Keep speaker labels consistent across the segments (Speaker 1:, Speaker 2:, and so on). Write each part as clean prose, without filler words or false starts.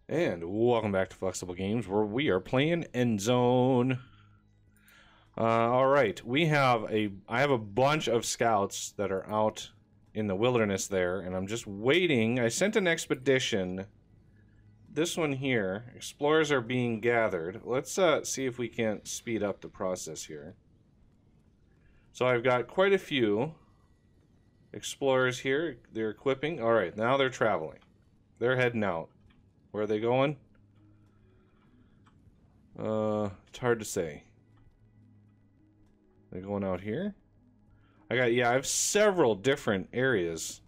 Speaker 1: And welcome back to Flexible Games, where we are playing Endzone. All right, I have a bunch of scouts that are out in the wilderness there, and I'm just waiting. I sent an expedition. This one here, explorers are being gathered. Let's see if we can't speed up the process here. So I've got quite a few explorers here. They're equipping. All right, now they're traveling. They're heading out. Where are they going? It's hard to say. They're going out here? I have several different areas.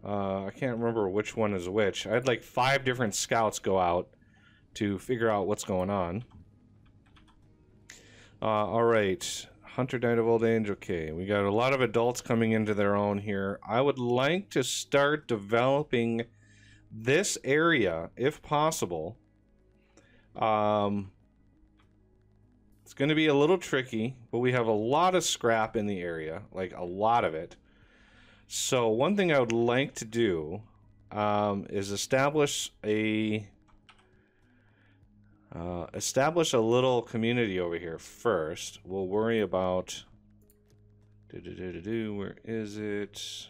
Speaker 1: I can't remember which one is which. I had like 5 different scouts go out to figure out what's going on. Alright. Hunter died of old age. Okay, we got a lot of adults coming into their own here. I would like to start developing this area, if possible. It's going to be a little tricky, but we have a lot of scrap in the area, like a lot of it. So one thing I would like to do is establish a little community over here first. We'll worry about where is it?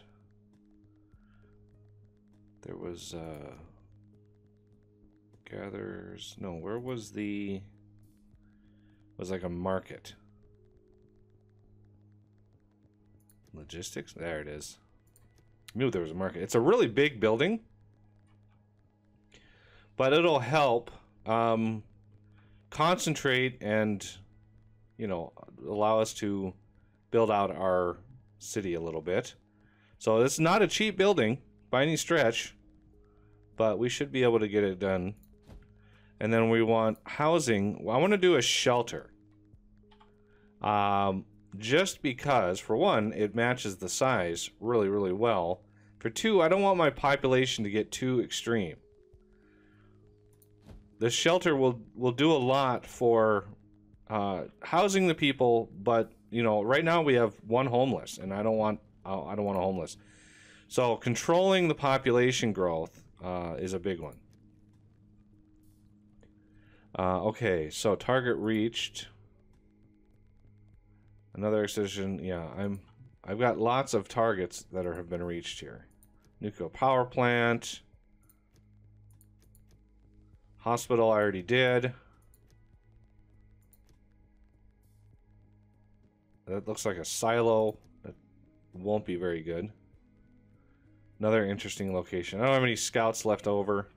Speaker 1: There was gatherers. No, where was the? It was like a market. Logistics. There it is. I knew there was a market. It's a really big building, but it'll help concentrate and, you know, allow us to build out our city a little bit. So it's not a cheap building by any stretch, but we should be able to get it done. And then we want housing. I want to do a shelter. Just because, for one, it matches the size really, really well. For two, I don't want my population to get too extreme. The shelter will do a lot for housing the people, but you know, right now we have 1 homeless, and I don't want a homeless. So controlling the population growth is a big one. Okay, so target reached. Another extension. Yeah, I've got lots of targets that have been reached here. Nuclear power plant. Hospital I already did. That looks like a silo. That won't be very good. Another interesting location. I don't have any scouts left over.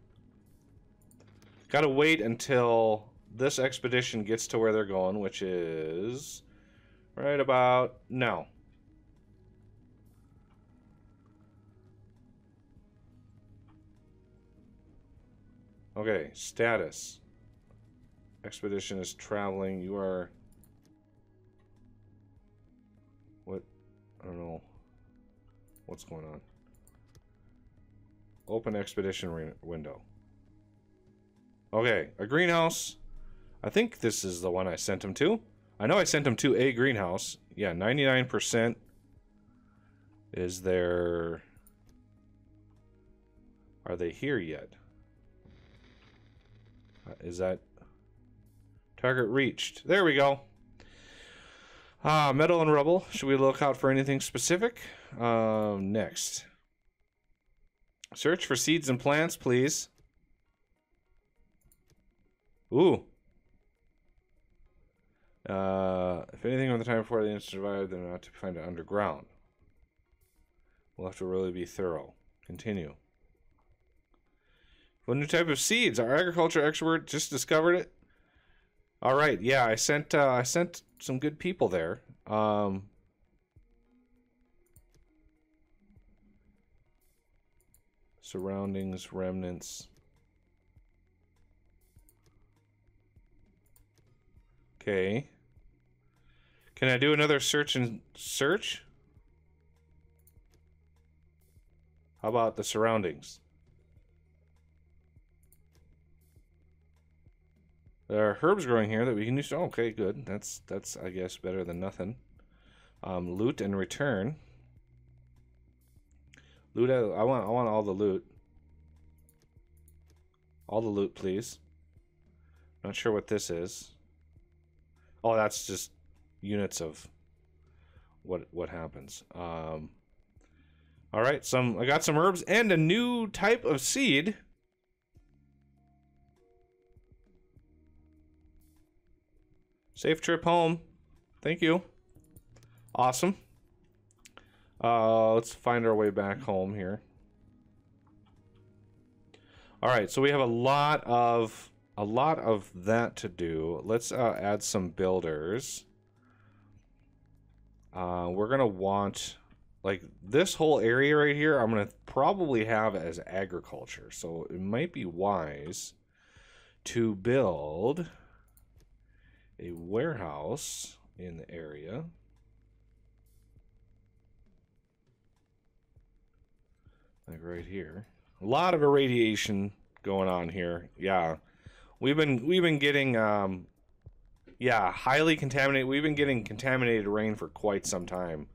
Speaker 1: Gotta wait until this expedition gets to where they're going, which is right about now. Okay, status. Expedition is traveling. You are... What? I don't know. What's going on? Open expedition window. Okay, a greenhouse. I think this is the one I sent him to. I know I sent him to a greenhouse. Yeah, 99% is there. Are they here yet? Is that target reached? There we go. Metal and rubble. Should we look out for anything specific? Next. Search for seeds and plants, please. Ooh. If anything from the time before the instant survived, then not to find it underground. We'll have to really be thorough. Continue. What new type of seeds? Our agriculture expert just discovered it. All right, yeah, I sent some good people there. Surroundings, remnants. Okay. Can I do another search and search? How about the surroundings? There are herbs growing here that we can use. Oh, okay, good. That's I guess better than nothing. Loot and return. Loot. I want all the loot. All the loot, please. Not sure what this is. Oh, that's just units of what happens. All right, I got some herbs and a new type of seed. Safe trip home. Thank you. Awesome. Let's find our way back home here. All right, so we have a lot of that to do. Let's add some builders. We're gonna want, like, this whole area right here, I'm gonna probably have as agriculture. So it might be wise to build a warehouse in the area. Like right here. A lot of irradiation going on here. Yeah. We've been getting yeah, highly contaminated. We've been getting contaminated rain for quite some time.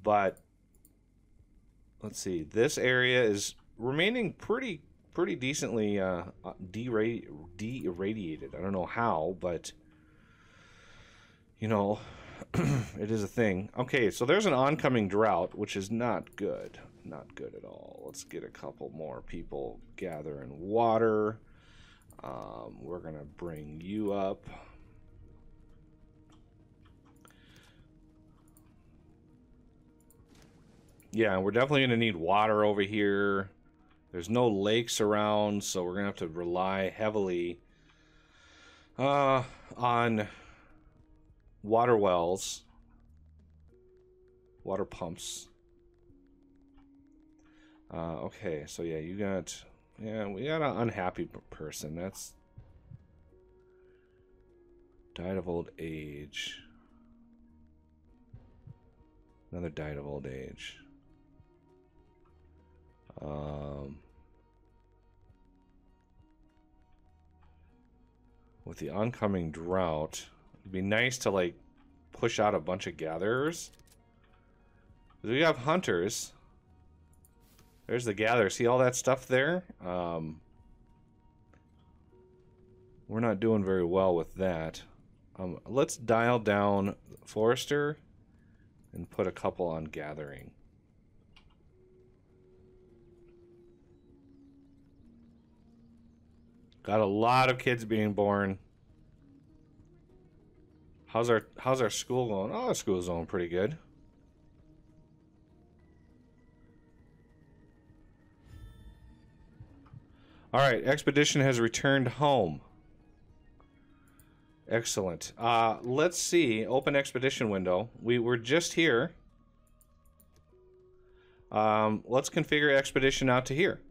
Speaker 1: But let's see. This area is remaining pretty decently de-irradiated. I don't know how, but you know, it is a thing. Okay, so there's an oncoming drought, which is not good. Not good at all. Let's get a couple more people gathering water. We're gonna bring you up. Yeah, we're definitely gonna need water over here. There's no lakes around, so we're gonna have to rely heavily on water wells, water pumps. Okay, so yeah, we got an unhappy person. That's died of old age. Another died of old age. With the oncoming drought, it'd be nice to, like, push out a bunch of gatherers. We have hunters. There's the gather. See all that stuff there? We're not doing very well with that. Let's dial down Forester and put a couple on gathering. Got a lot of kids being born. How's our school going? Oh, our school's going pretty good. All right, expedition has returned home. Excellent. Let's see. Open expedition window. We were just here. Let's configure expedition out to here.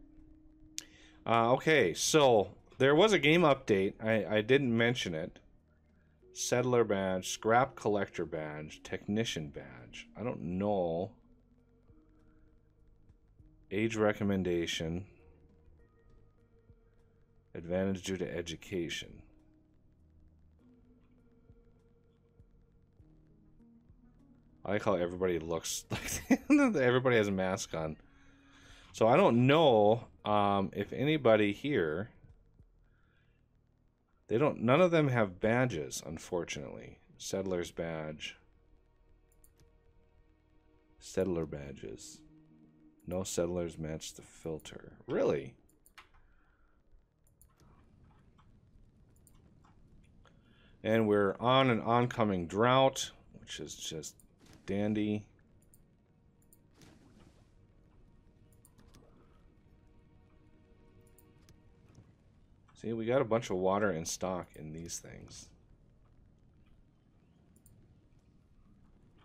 Speaker 1: Okay, so there was a game update. I didn't mention it. Settler badge, scrap collector badge, technician badge. I don't know. Age recommendation. Advantage due to education. I like how everybody looks like everybody has a mask on. So I don't know if anybody here. None of them have badges, unfortunately. Settler's badge. Settler badges. No settlers match the filter. Really? And we're on an oncoming drought, which is just dandy. See, we got a bunch of water in stock in these things.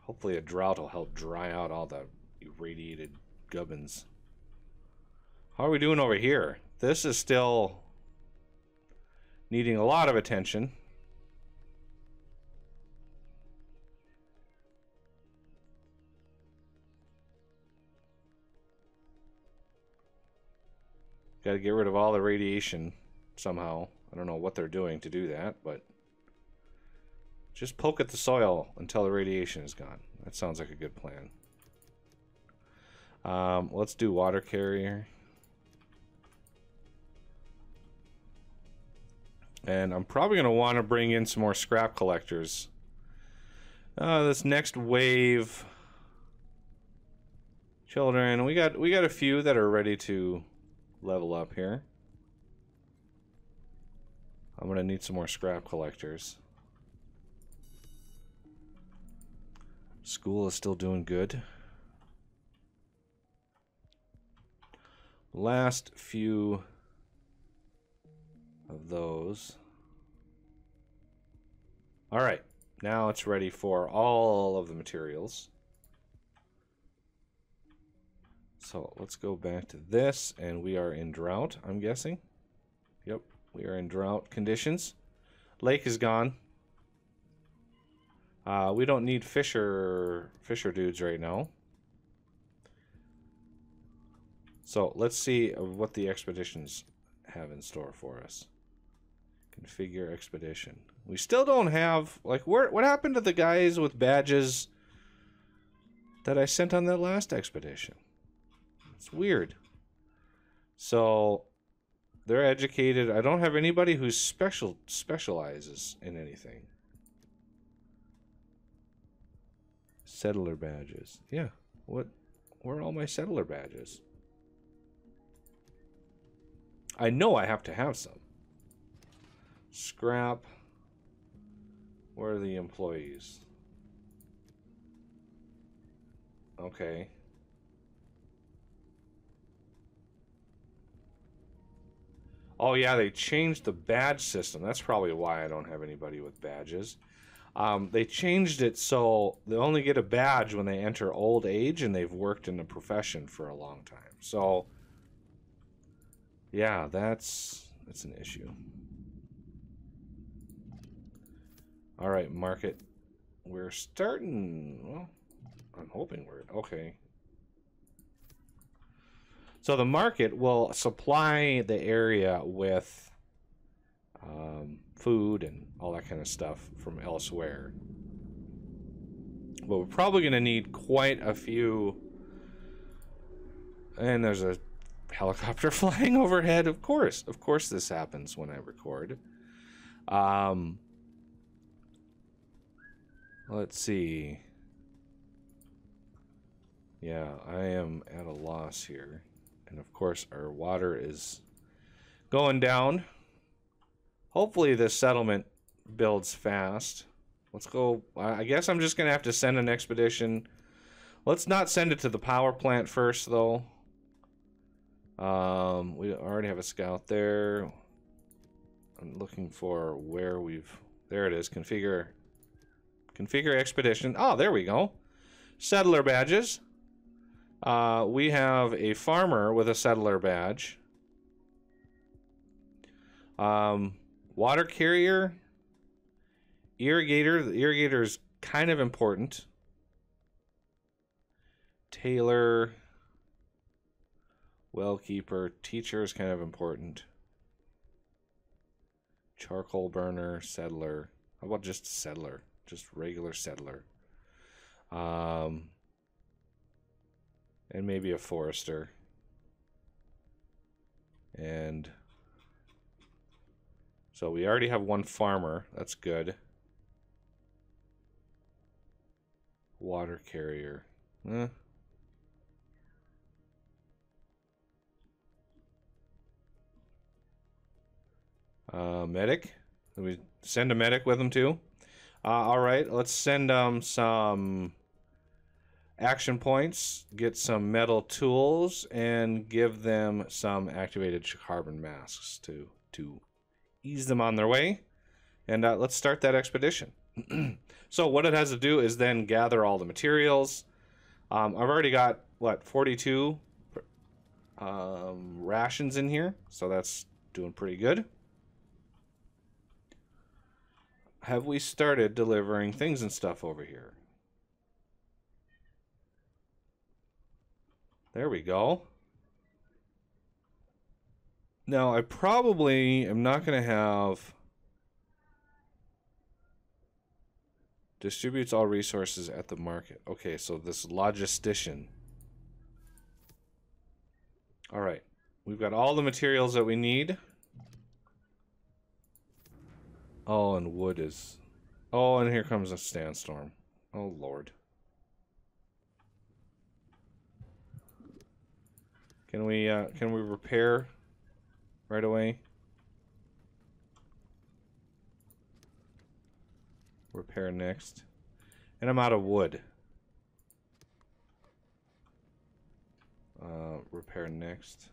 Speaker 1: Hopefully a drought will help dry out all the irradiated gubbins. How are we doing over here? This is still needing a lot of attention. Got to get rid of all the radiation somehow. I don't know what they're doing to do that, but just poke at the soil until the radiation is gone. That sounds like a good plan. Let's do water carrier. And I'm probably going to want to bring in some more scrap collectors. This next wave, children, we got a few that are ready to level up here. I'm going to need some more scrap collectors. School is still doing good. Last few of those. All right, now it's ready for all of the materials. So let's go back to this, and we are in drought, I'm guessing. Yep, we are in drought conditions. Lake is gone. We don't need fisher dudes right now. So let's see what the expeditions have in store for us. Configure expedition. We still don't have, like, what happened to the guys with badges that I sent on that last expedition? It's weird. So they're educated. I don't have anybody who specializes in anything. Settler badges. Yeah. Where are all my settler badges? I know I have to have some. Scrap. Where are the employees? Okay. Oh yeah, they changed the badge system. That's probably why I don't have anybody with badges. They changed it so they only get a badge when they enter old age and they've worked in the profession for a long time. So yeah, that's an issue. All right, market. We're starting, well, I'm hoping we're okay. So the market will supply the area with food and all that kind of stuff from elsewhere. But we're probably going to need quite a few. And there's a helicopter flying overhead. Of course this happens when I record. Let's see. Yeah, I am at a loss here. And of course our water is going down. Hopefully this settlement builds fast. Let's go. I guess I'm just going to have to send an expedition. Let's not send it to the power plant first, though. We already have a scout there. I'm looking for where we've... There it is. Configure expedition. Oh, there we go. Settler badges. We have a farmer with a settler badge. Water carrier, irrigator. The irrigator is kind of important. Tailor, well keeper, teacher is kind of important. Charcoal burner, settler. How about just settler? Just regular settler. And maybe a forester. And so we already have one farmer. That's good. Water carrier. Medic. We send a medic with them too. All right, let's send some action points, get some metal tools, and give them some activated carbon masks to ease them on their way. And let's start that expedition. So what it has to do is then gather all the materials. I've already got, what, 42 rations in here, so that's doing pretty good. Have we started delivering things and stuff over here? There we go. Now, I probably am not going to have... Distributes all resources at the market. Okay, so this logistician. All right. We've got all the materials that we need. Oh, and wood is... Oh, and here comes a sandstorm. Oh, Lord. Can we repair right away? Repair next. And I'm out of wood. Repair next.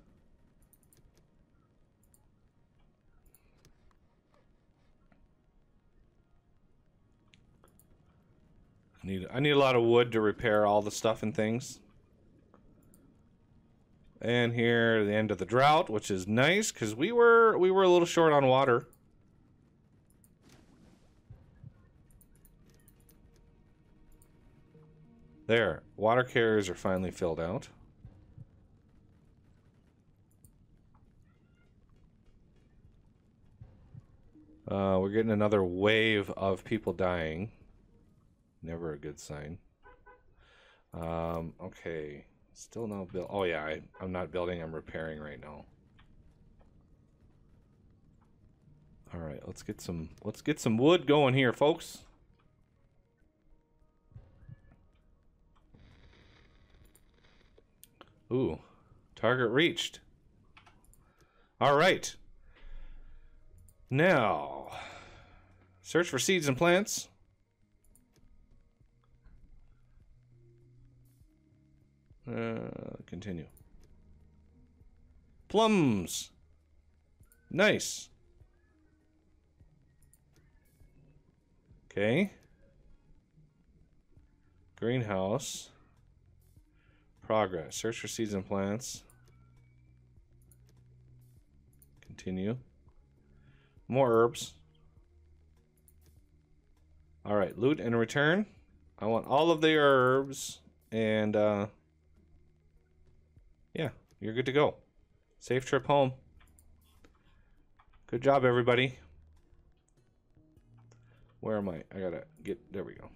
Speaker 1: I need a lot of wood to repair all the stuff and things. And here, the end of the drought, which is nice because we were a little short on water. There, water carriers are finally filled out. We're getting another wave of people dying. Never a good sign. Okay. Still no build. Oh yeah, I'm not building, I'm repairing right now. Alright, let's get some wood going here, folks. Ooh. Target reached. Alright. Now, search for seeds and plants. Continue. Plums. Nice. Okay. Greenhouse. Progress. Search for seeds and plants. Continue. More herbs. Alright, loot and return. I want all of the herbs. And, yeah, you're good to go. Safe trip home. Good job, everybody. Where am I? I gotta get... There we go.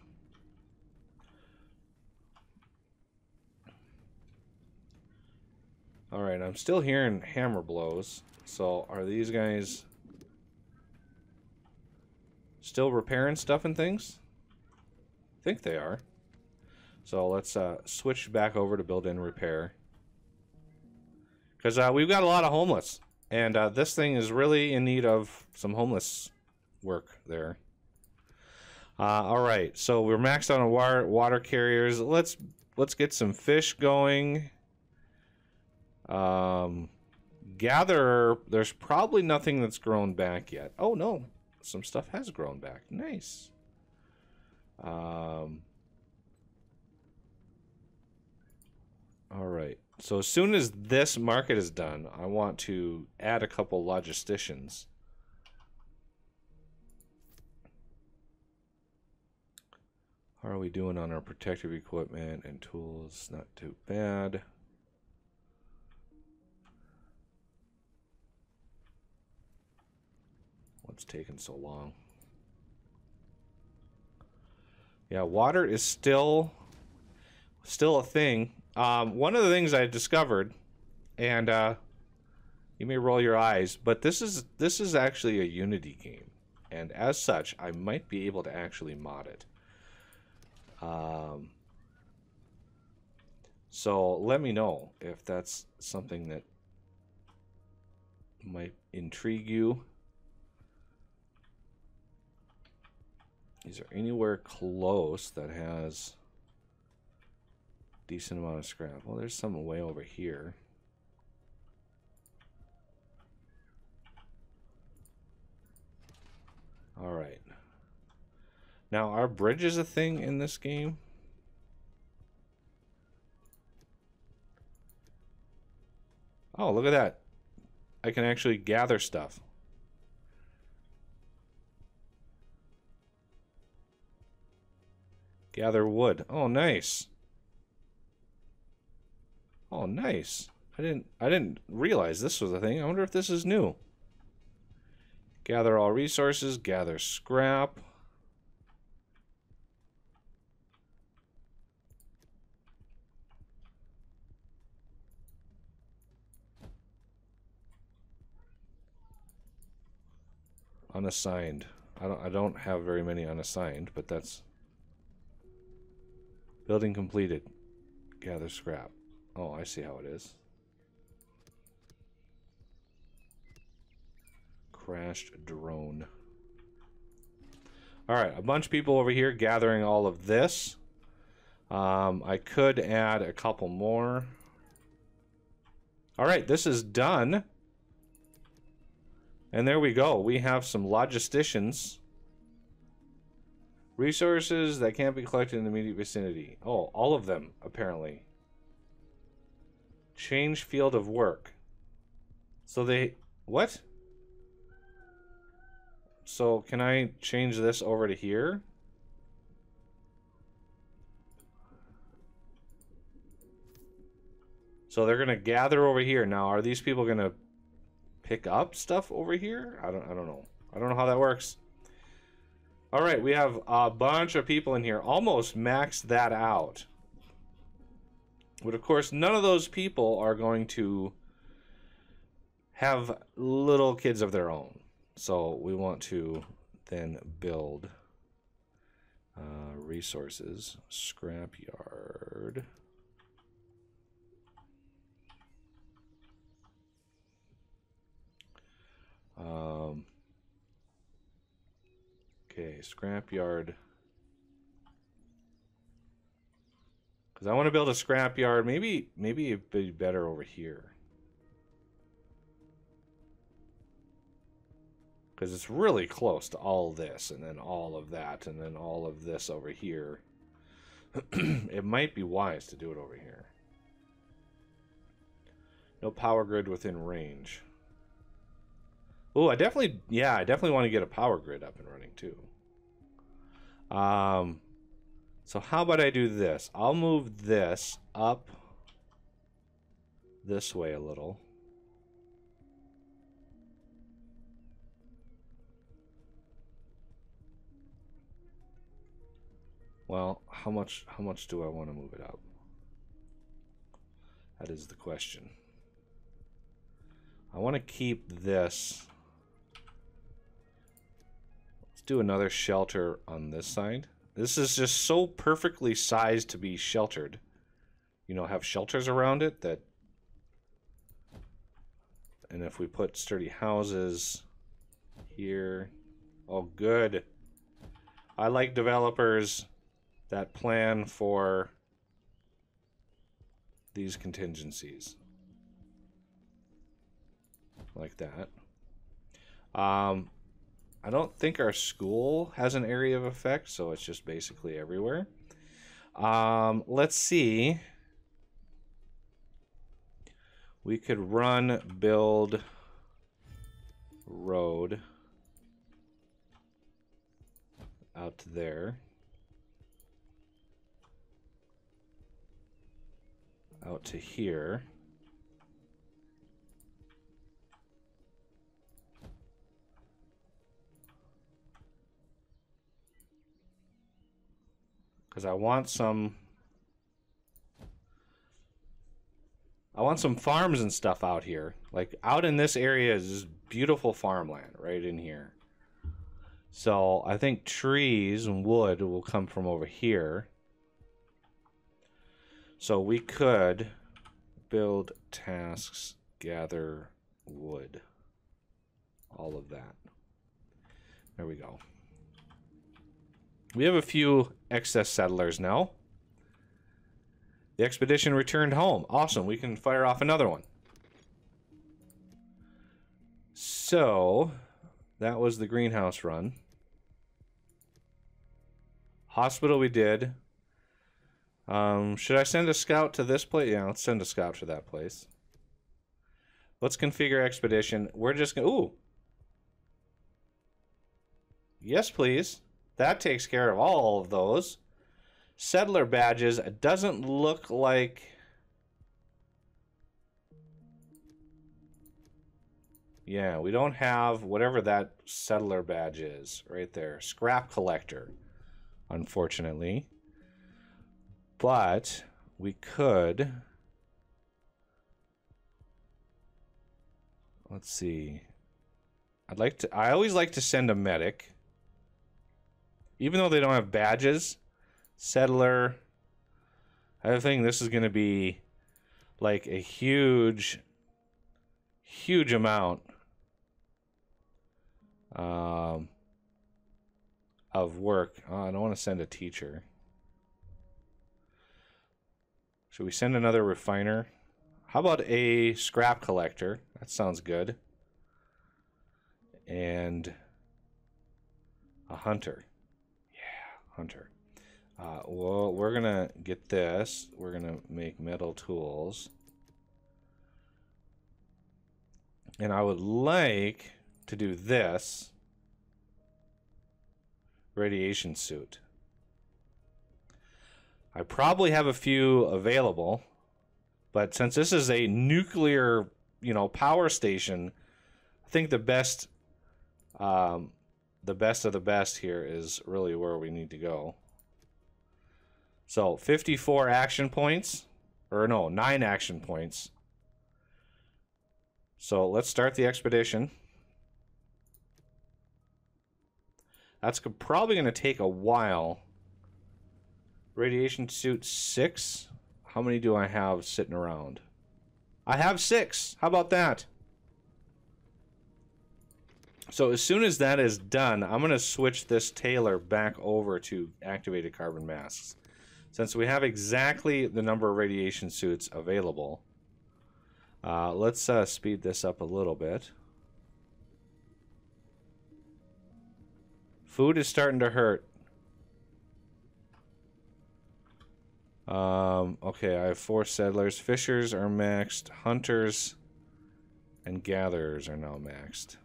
Speaker 1: Alright, I'm still hearing hammer blows. So, are these guys... still repairing stuff and things? I think they are. So let's switch back over to build and repair. Because we've got a lot of homeless. And this thing is really in need of some homeless work there. Alright, so we're maxed on our water carriers. Let's get some fish going. Gather, there's probably nothing that's grown back yet. Oh no. Some stuff has grown back. Nice. All right. So as soon as this market is done, I want to add a couple logisticians. How are we doing on our protective equipment and tools? Not too bad. What's taking so long? Yeah, water is still a thing. One of the things I discovered, and you may roll your eyes, but this is actually a Unity game, and as such, I might be able to actually mod it. So let me know if that's something that might intrigue you. Is there anywhere close that has decent amount of scrap? Well, there's some way over here. All right. Now, are bridges a thing in this game? Oh, look at that. I can actually gather stuff. Gather wood. Oh, nice. Oh, nice. I didn't realize this was a thing. I wonder if this is new. Gather all resources, gather scrap. Unassigned. I don't have very many unassigned, but that's... Building completed. Gather scrap. Oh, I see how it is. Crashed drone. Alright, a bunch of people over here gathering all of this. I could add a couple more. Alright, this is done. And there we go. We have some logisticians. Resources that can't be collected in the immediate vicinity. Oh, all of them, apparently. Change field of work. So they... What? So can I change this over to here? So they're gonna gather over here. Now, are these people gonna pick up stuff over here? I don't know. I don't know how that works. All right, we have a bunch of people in here. Almost maxed that out. But of course, none of those people are going to have little kids of their own. So we want to then build resources, scrapyard. Okay, scrapyard. Because I want to build a scrapyard. Maybe it'd be better over here. Because it's really close to all this, and then all of that, and then all of this over here. It might be wise to do it over here. No power grid within range. Oh, I definitely want to get a power grid up and running too. So how about I do this? I'll move this up this way a little. Well, how much do I want to move it up? That is the question. I want to keep this. Let's do another shelter on this side. This is just so perfectly sized to be sheltered. You know, have shelters around it that... And if we put sturdy houses here... Oh, good. I like developers that plan for these contingencies. Like that. I don't think our school has an area of effect, so it's just basically everywhere. Let's see. We could run, build, road out to there. Out to here. Because I want some farms and stuff out here. Like, out in this area is this beautiful farmland right in here. So I think trees and wood will come from over here. So we could build tasks, gather wood. All of that. There we go. We have a few excess settlers now. The expedition returned home. Awesome. We can fire off another one. So, that was the greenhouse run. Hospital we did. Should I send a scout to this place? Yeah, let's send a scout to that place. Let's configure expedition. We're just going to... Ooh. Yes, please. That takes care of all of those. Settler badges. It doesn't look like... Yeah, we don't have whatever that settler badge is right there. Scrap collector, unfortunately. But we could... Let's see. I always like to send a medic. Even though they don't have badges. Settler. I have a feeling this is going to be like a huge amount of work. Oh, I don't want to send a teacher. Should we send another refiner? How about a scrap collector? That sounds good. And a hunter. Yeah, hunter. Well, we're going to get this. We're going to make metal tools. And I would like to do this. Radiation suit. I probably have a few available. But since this is a nuclear, power station, I think the best of the best here is really where we need to go. So 54 action points, or no, 9 action points. So let's start the expedition. That's probably going to take a while. Radiation suit 6. How many do I have sitting around? I have 6. How about that? So as soon as that is done, I'm going to switch this Taylor back over to activated carbon masks. Since we have exactly the number of radiation suits available, let's speed this up a little bit. Food is starting to hurt. Okay, I have 4 settlers. Fishers are maxed. Hunters and gatherers are now maxed.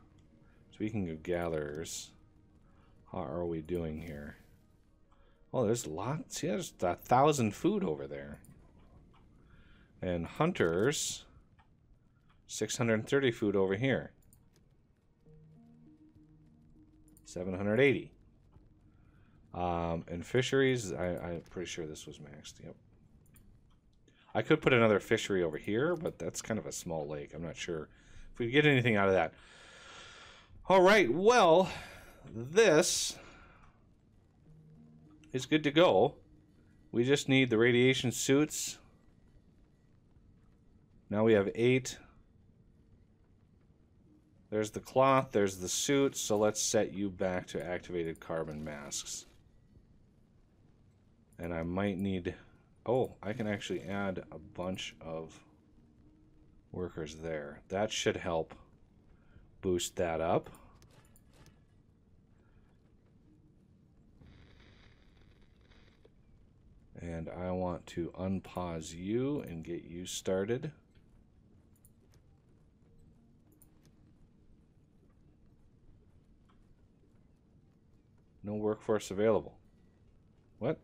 Speaker 1: Speaking of gatherers, how are we doing here? Oh, there's lots. Yeah, there's 1,000 food over there. And hunters, 630 food over here. 780. And fisheries, I'm pretty sure this was maxed. Yep. I could put another fishery over here, but that's kind of a small lake. I'm not sure if we get anything out of that. All right, well, this is good to go. We just need the radiation suits. Now we have 8. There's the cloth, there's the suit, so let's set you back to activated carbon masks. And I might need... Oh, I can actually add a bunch of workers there. That should help boost that up. And I want to unpause you and get you started. No workforce available. What?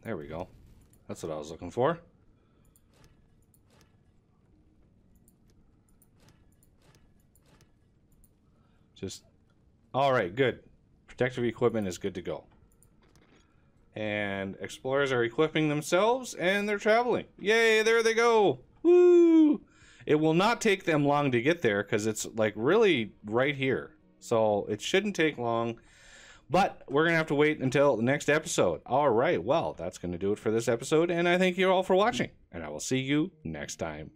Speaker 1: There we go. That's what I was looking for. All right, good. Protective equipment is good to go. And explorers are equipping themselves and they're traveling. Yay, there they go. Woo! It will not take them long to get there because it's like really right here. So it shouldn't take long. But we're going to have to wait until the next episode. All right, well, that's going to do it for this episode. And I thank you all for watching. And I will see you next time.